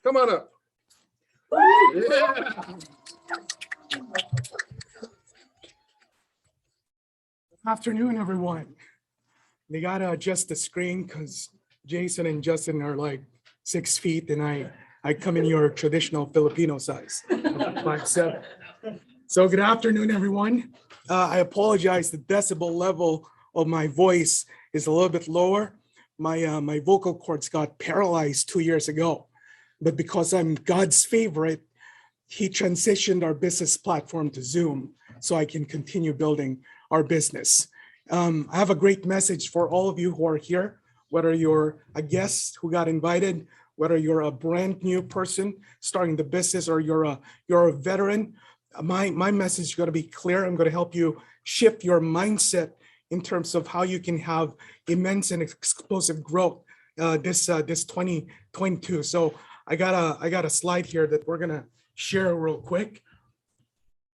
Come on up. Yeah. Afternoon, everyone. They gotta adjust the screen because Jason and Justin are like 6 feet, and I come in your traditional Filipino size, 5'7". So good afternoon, everyone. I apologize. The decibel level of my voice is a little bit lower. My vocal cords got paralyzed 2 years ago, but because I'm God's favorite, He transitioned our business platform to Zoom so I can continue building our business. I have a great message for all of you who are here, whether you're a guest who got invited, whether you're a brand new person starting the business, or you're a veteran. My message is going to be clear. I'm going to help you shift your mindset in terms of how you can have immense and explosive growth this 2022. So I got a slide here that we're going to share real quick.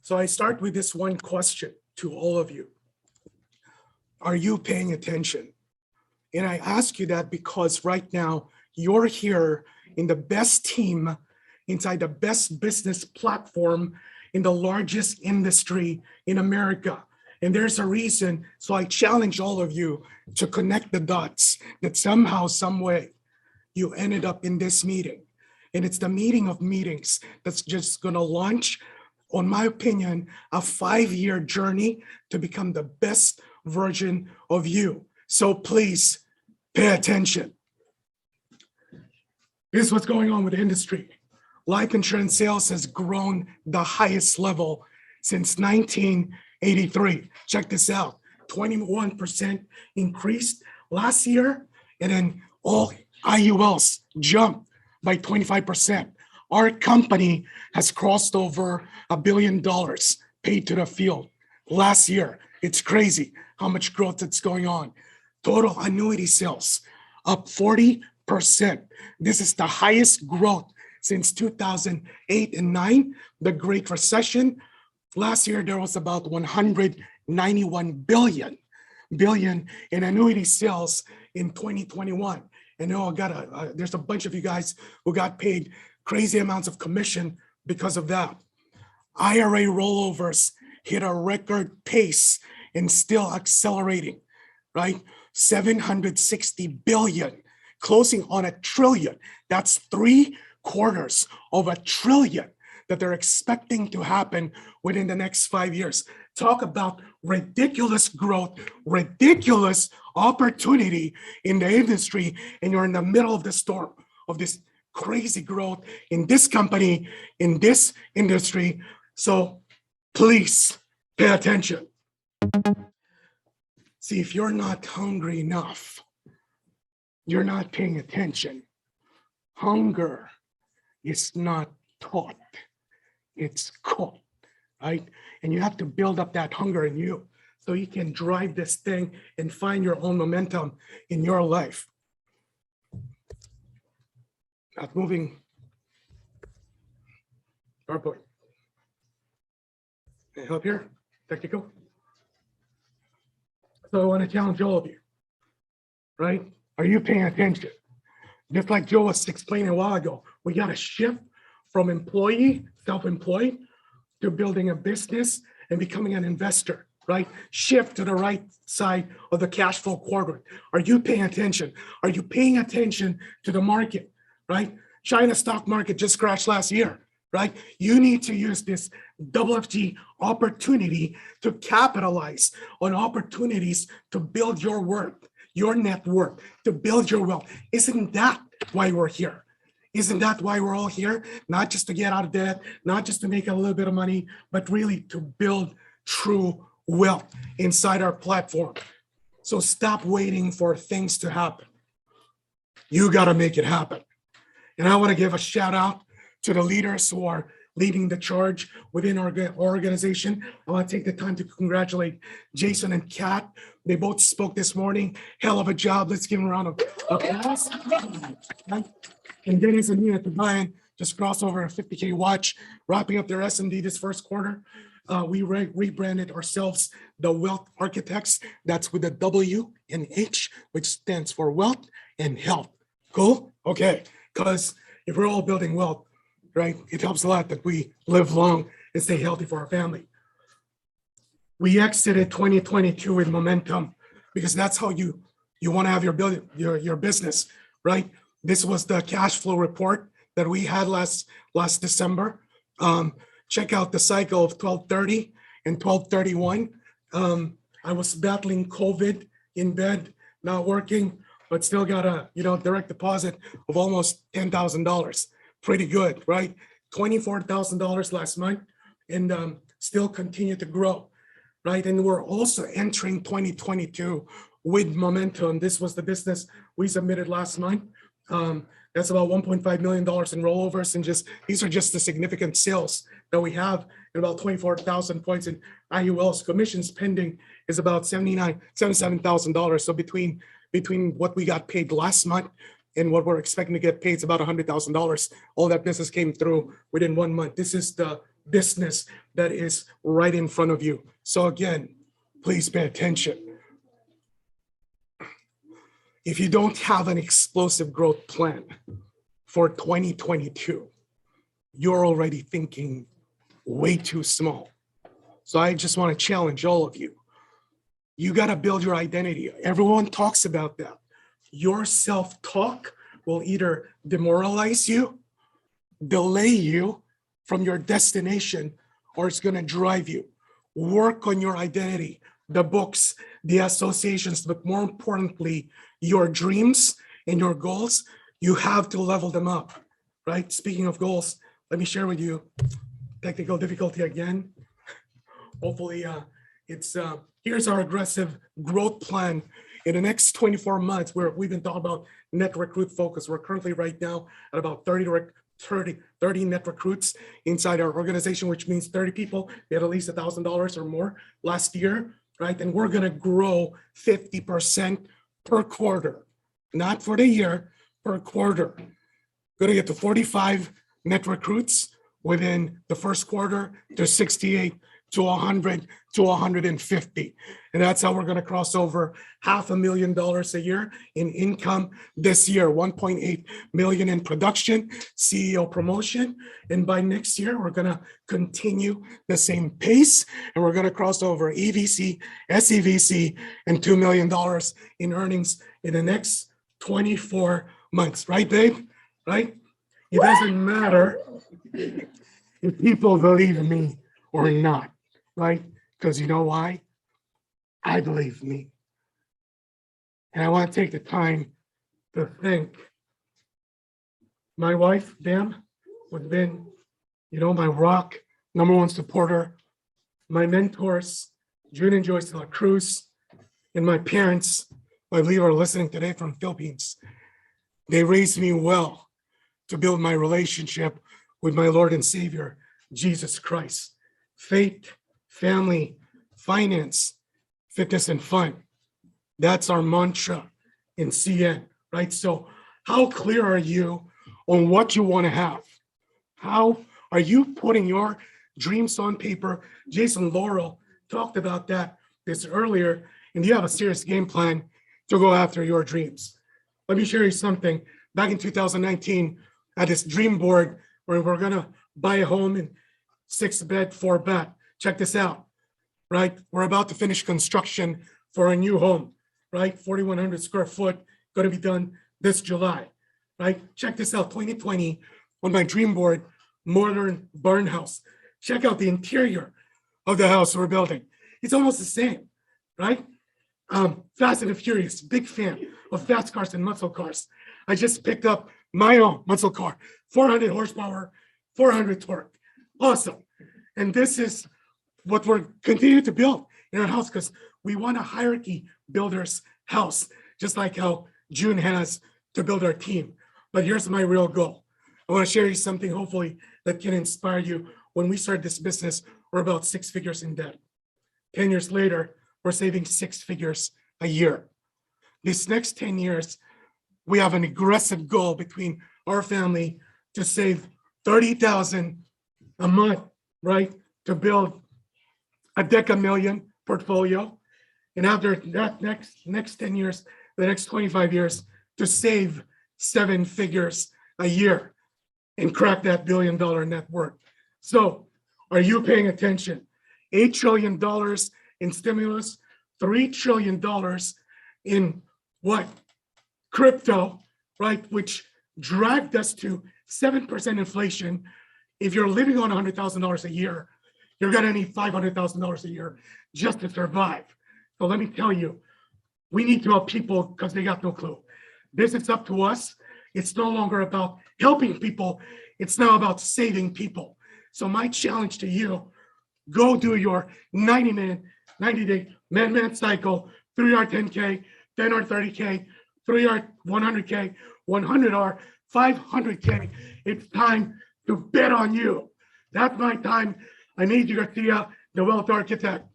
So I start with this one question to all of you. Are you paying attention? And I ask you that because right now you're here in the best team, inside the best business platform in the largest industry in America. And there's a reason. So I challenge all of you to connect the dots that somehow, some way you ended up in this meeting. And it's the meeting of meetings that's just going to launch, in my opinion, a 5-year journey to become the best version of you. So please pay attention. Here's what's going on with the industry. Life insurance sales has grown the highest level since 1983. Check this out, 21% increased last year, and then all IULs jumped by 25%. Our company has crossed over $1 billion paid to the field last year. It's crazy how much growth that's going on. Total annuity sales up 40%. This is the highest growth since 2008 and 9, the Great Recession. Last year, there was about 191 billion in annuity sales in 2021. And there's a bunch of you guys who got paid crazy amounts of commission because of that. IRA rollovers hit a record pace and still accelerating, right? 760 billion, closing on $1 trillion. That's 3/4 of $1 trillion that they're expecting to happen within the next 5 years. Talk about ridiculous growth, ridiculous opportunity in the industry, and you're in the middle of the storm of this crazy growth in this company, in this industry. So please pay attention. See, if you're not hungry enough, you're not paying attention. Hunger is not taught, it's caught, right? And you have to build up that hunger in you so you can drive this thing and find your own momentum in your life. Not moving. PowerPoint. Can I help here? Technical. So I want to challenge all of you, right? Are you paying attention? Just like Joe was explaining a while ago, we got to shift from employee, self-employed, to building a business and becoming an investor, right? Shift to the right side of the cash flow quadrant. Are you paying attention? Are you paying attention to the market, right? China stock market just crashed last year, right? You need to use this WFG opportunity to capitalize on opportunities to build your worth, your net worth, to build your wealth. Isn't that why we're here? Isn't that why we're all here? Not just to get out of debt, not just to make a little bit of money, but really to build true wealth inside our platform. So stop waiting for things to happen. You got to make it happen. And I want to give a shout out to the leaders who are leading the charge within our organization. I want to take the time to congratulate Jason and Kat. They both spoke this morning. Hell of a job. Let's give them a round of applause. And Dennis and Nina Tabayan just crossed over a 50K watch, wrapping up their SMD this first quarter. We rebranded ourselves the Wealth Architects. That's with a W and H, which stands for wealth and health. Cool? Okay. Because if we're all building wealth, right, it helps a lot that we live long and stay healthy for our family. We exited 2022 with momentum because that's how you want to have your business, right? This was the cash flow report that we had last December. Check out the cycle of 12/30 and 12/31. I was battling COVID in bed, not working, but still got a direct deposit of almost $10,000. Pretty good, right? $24,000 last month, and still continue to grow, right? And we're also entering 2022 with momentum. This was the business we submitted last month. That's about $1.5 million in rollovers, and these are just the significant sales that we have, and about 24,000 points in IUL's commissions pending is about $77,000. So between what we got paid last month and what we're expecting to get paid, it's about $100,000. All that business came through within 1 month. This is the business that is right in front of you. So again, please pay attention. If you don't have an explosive growth plan for 2022, you're already thinking way too small. So I just want to challenge all of you. You got to build your identity. Everyone talks about that. Your self-talk will either demoralize you, delay you from your destination, or it's going to drive you. Work on your identity, the books, the associations, but more importantly, your dreams and your goals. You have to level them up, right? Speaking of goals, let me share with you technical difficulty again. Hopefully here's our aggressive growth plan in the next 24 months, where we've been talking about net recruit focus. We're currently right now at about 30 net recruits inside our organization, which means 30 people. We had at least $1,000 or more last year, right? And we're gonna grow 50% per quarter, not for the year, per quarter. Gonna get to 45 net recruits within the first quarter, to 68 to 100 to 150. And that's how we're going to cross over $500,000 a year in income this year, 1.8 million in production, CEO promotion. And by next year, we're going to continue the same pace, and we're going to cross over EVC, SEVC, and $2 million in earnings in the next 24 months. Right, babe? Right? It doesn't matter if people believe me or not, right? Because you know why? I believe me. And I want to take the time to thank my wife, Bam, who's been, my rock, #1 supporter, my mentors, June and Joyce de la Cruz, and my parents, I believe are listening today from Philippines. They raised me well to build my relationship with my Lord and Savior, Jesus Christ. Faith, family, finance, fitness, and fun. That's our mantra in CN, right? So how clear are you on what you want to have? How are you putting your dreams on paper? Jason Laurel talked about this earlier, and you have a serious game plan to go after your dreams. Let me share you something. Back in 2019, I had this dream board where we're gonna buy a home in 6-bed, 4-bath. Check this out, right? We're about to finish construction for a new home, right? 4,100 square foot, gonna be done this July, right? Check this out, 2020, on my dream board, modern barn house. Check out the interior of the house we're building. It's almost the same, right? Fast and Furious, big fan of fast cars and muscle cars. I just picked up my own muscle car, 400 horsepower, 400 torque. Awesome. And this is what we're continuing to build in our house, because we want a hierarchy builder's house, just like how June has to build our team. But here's my real goal. I want to share you something, hopefully, that can inspire you. When we started this business, we're about 6 figures in debt. 10 years later, we're saving 6 figures a year. This next 10 years, we have an aggressive goal between our family to save 30,000 a month, right? To build a $10 million portfolio. And after that next 10 years, the next 25 years, to save 7 figures a year. and crack that billion-dollar net worth. So are you paying attention? $8 trillion in stimulus, $3 trillion in what? Crypto, right? Which dragged us to 7% inflation. If you're living on $100,000 a year, you're gonna need $500,000 a year just to survive. So let me tell you, we need to help people because they got no clue. This is up to us. It's no longer about helping people. It's now about saving people. So my challenge to you, go do your 90-day man cycle, 3R 10K, 10R 30K, 3R 100K, 100R, 500K. It's time to bet on you. That's my time. I need you, Garcia, the wealth architect.